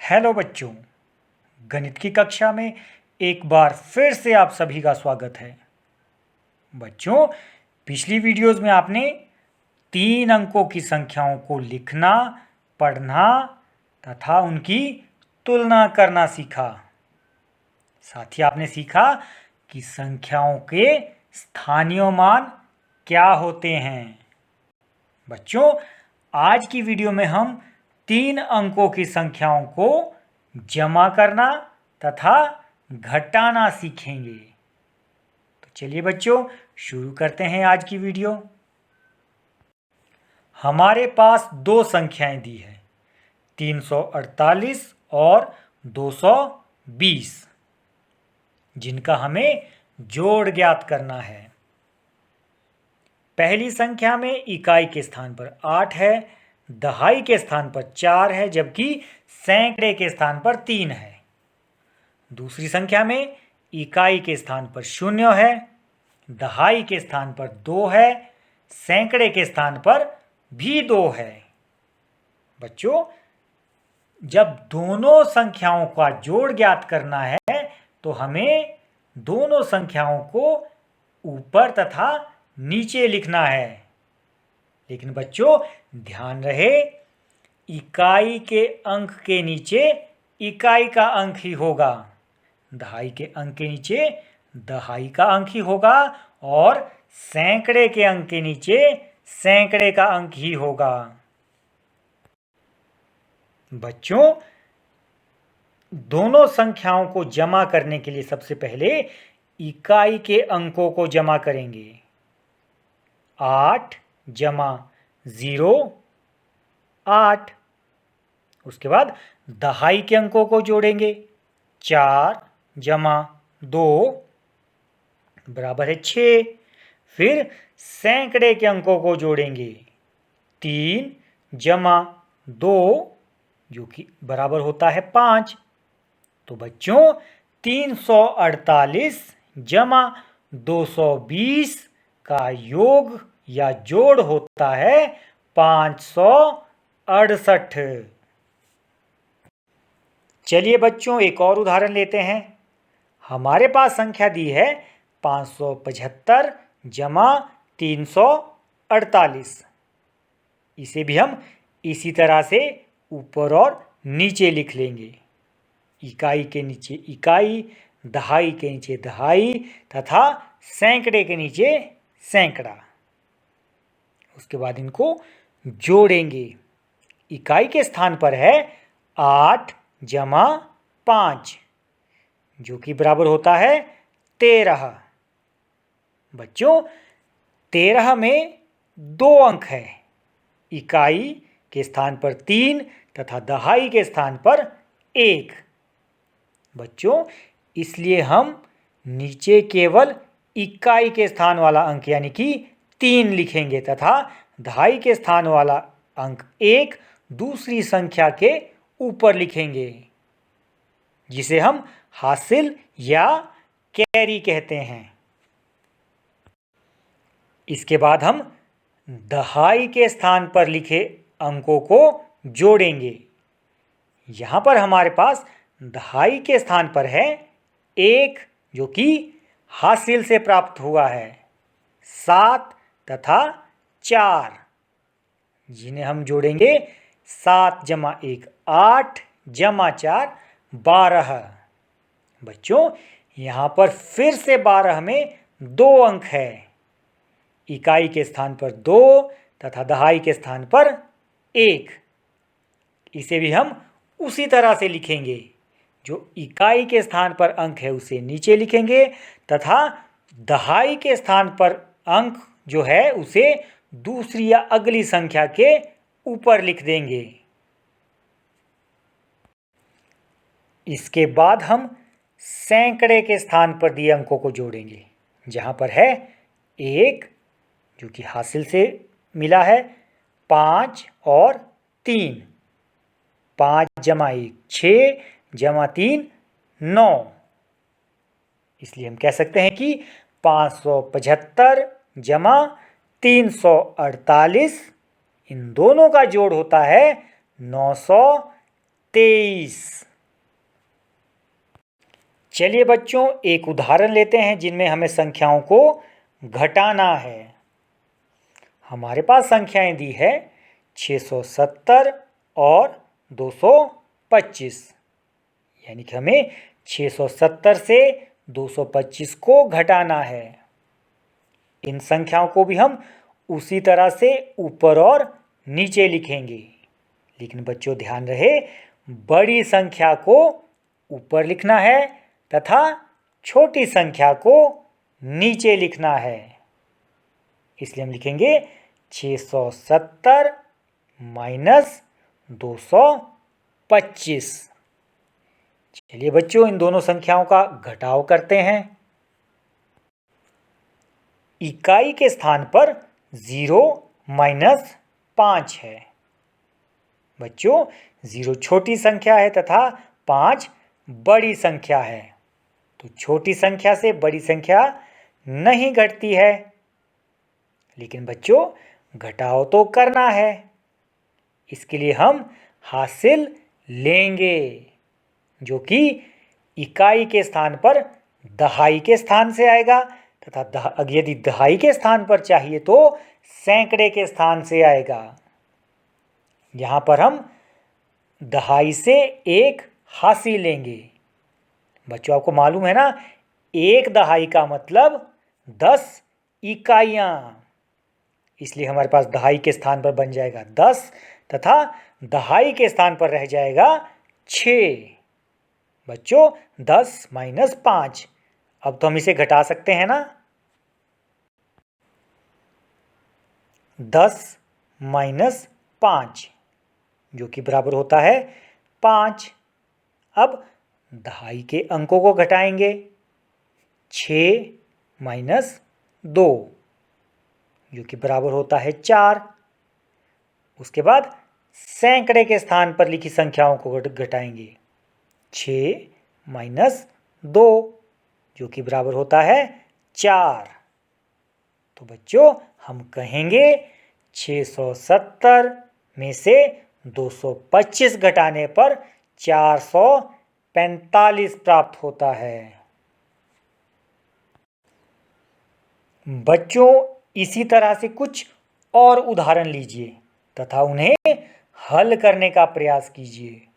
Hello बच्चों, गणित की कक्षा में एक बार फिर से आप सभी का स्वागत है। बच्चों, पिछली वीडियोस में आपने 3 अंकों की संख्याओं को लिखना, पढ़ना तथा उनकी तुलना करना सीखा। साथ ही आपने सीखा कि संख्याओं के स्थानीय मान क्या होते हैं। बच्चों, आज की वीडियो में हम 3 अंकों की संख्याओं को जमा करना तथा घटाना सीखेंगे। तो चलिए बच्चों, शुरू करते हैं आज की वीडियो। हमारे पास 2 संख्याएं दी है, 348 और 220, जिनका हमें जोड़ ज्ञात करना है। पहली संख्या में इकाई के स्थान पर 8 है, दहाई के स्थान पर 4 है, जबकि सैकड़े के स्थान पर 3 है। दूसरी संख्या में इकाई के स्थान पर 0 है, दहाई के स्थान पर 2 है, सैकड़े के स्थान पर भी 2 है। बच्चों, जब दोनों संख्याओं का जोड़ ज्ञात करना है तो हमें दोनों संख्याओं को ऊपर तथा नीचे लिखना है। लेकिन बच्चों, ध्यान रहे, इकाई के अंक के नीचे इकाई का अंक ही होगा, दहाई के अंक के नीचे दहाई का अंक ही होगा और सैकड़े के अंक के नीचे सैकड़े का अंक ही होगा। बच्चों, दोनों संख्याओं को जमा करने के लिए सबसे पहले इकाई के अंकों को जमा करेंगे। 8 जमा 0 8। उसके बाद दहाई के अंकों को जोड़ेंगे। 4 जमा 2 बराबर है 6। फिर सैकड़े के अंकों को जोड़ेंगे। 3 जमा 2 जो कि बराबर होता है 5। तो बच्चों, 348 जमा 220 का योग या जोड़ होता है 568। चलिए बच्चों, एक और उदाहरण लेते हैं। हमारे पास संख्या दी है 575 जमा 348। इसे भी हम इसी तरह से ऊपर और नीचे लिख लेंगे। इकाई के नीचे इकाई, दहाई के नीचे दहाई तथा सैकड़े के नीचे सैकड़ा। उसके बाद इनको जोड़ेंगे। इकाई के स्थान पर है 8 जमा 5 जो कि बराबर होता है 13। बच्चों, 13 में 2 अंक है, इकाई के स्थान पर 3 तथा दहाई के स्थान पर 1। बच्चों, इसलिए हम नीचे केवल इकाई के स्थान वाला अंक यानी कि 3 लिखेंगे तथा दहाई के स्थान वाला अंक 1 दूसरी संख्या के ऊपर लिखेंगे, जिसे हम हासिल या कैरी कहते हैं। इसके बाद हम दहाई के स्थान पर लिखे अंकों को जोड़ेंगे। यहां पर हमारे पास दहाई के स्थान पर है 1 जो कि हासिल से प्राप्त हुआ है, 7 तथा 4 जिन्हें हम जोड़ेंगे। 7 जमा 1 8 जमा 4 12। बच्चों, यहां पर फिर से 12 में 2 अंक है, इकाई के स्थान पर 2 तथा दहाई के स्थान पर 1। इसे भी हम उसी तरह से लिखेंगे। जो इकाई के स्थान पर अंक है उसे नीचे लिखेंगे तथा दहाई के स्थान पर अंक जो है उसे दूसरी या अगली संख्या के ऊपर लिख देंगे। इसके बाद हम सैकड़े के स्थान पर दिए अंकों को जोड़ेंगे। जहां पर है 1 जो कि हासिल से मिला है, 5 और 3। 5 जमा 1 6 जमा 3 9। इसलिए हम कह सकते हैं कि 575 जमा 348 इन दोनों का जोड़ होता है 913। 23। चलिए बच्चों, एक उदाहरण लेते हैं जिनमें हमें संख्याओं को घटाना है। हमारे पास संख्याएं दी है 670 और 225, यानी कि हमें 670 से 225 को घटाना है। इन संख्याओं को भी हम उसी तरह से ऊपर और नीचे लिखेंगे, लेकिन बच्चों ध्यान रहे, बड़ी संख्या को ऊपर लिखना है तथा छोटी संख्या को नीचे लिखना है। इसलिए हम लिखेंगे 670 माइनस 225। चलिए बच्चों, इन दोनों संख्याओं का घटाव करते हैं। इकाई के स्थान पर 0 माइनस 5 है। बच्चों, 0 छोटी संख्या है तथा 5 बड़ी संख्या है, तो छोटी संख्या से बड़ी संख्या नहीं घटती है। लेकिन बच्चों, घटाव तो करना है। इसके लिए हम हासिल लेंगे, जो कि इकाई के स्थान पर दहाई के स्थान से आएगा, तथा यदि दहाई के स्थान पर चाहिए तो सैकड़े के स्थान से आएगा। यहाँ पर हम दहाई से एक हासिल लेंगे। बच्चों, आपको मालूम है ना, एक दहाई का मतलब 10 इकाइयाँ। इसलिए हमारे पास दहाई के स्थान पर बन जाएगा 10 तथा दहाई के स्थान पर रह जाएगा 6। बच्चों, 10 माइनस 5। अब तो हम इसे घटा सकते हैं ना। 10 माइनस 5 जो कि बराबर होता है 5। अब दहाई के अंकों को घटाएंगे। 6 माइनस 2 जो कि बराबर होता है 4। उसके बाद सैकड़े के स्थान पर लिखी संख्याओं को घटाएंगे। 6 माइनस 2 जो कि बराबर होता है 4। तो बच्चों, हम कहेंगे 670 में से 225 घटाने पर 445 प्राप्त होता है। बच्चों, इसी तरह से कुछ और उदाहरण लीजिए तथा उन्हें हल करने का प्रयास कीजिए।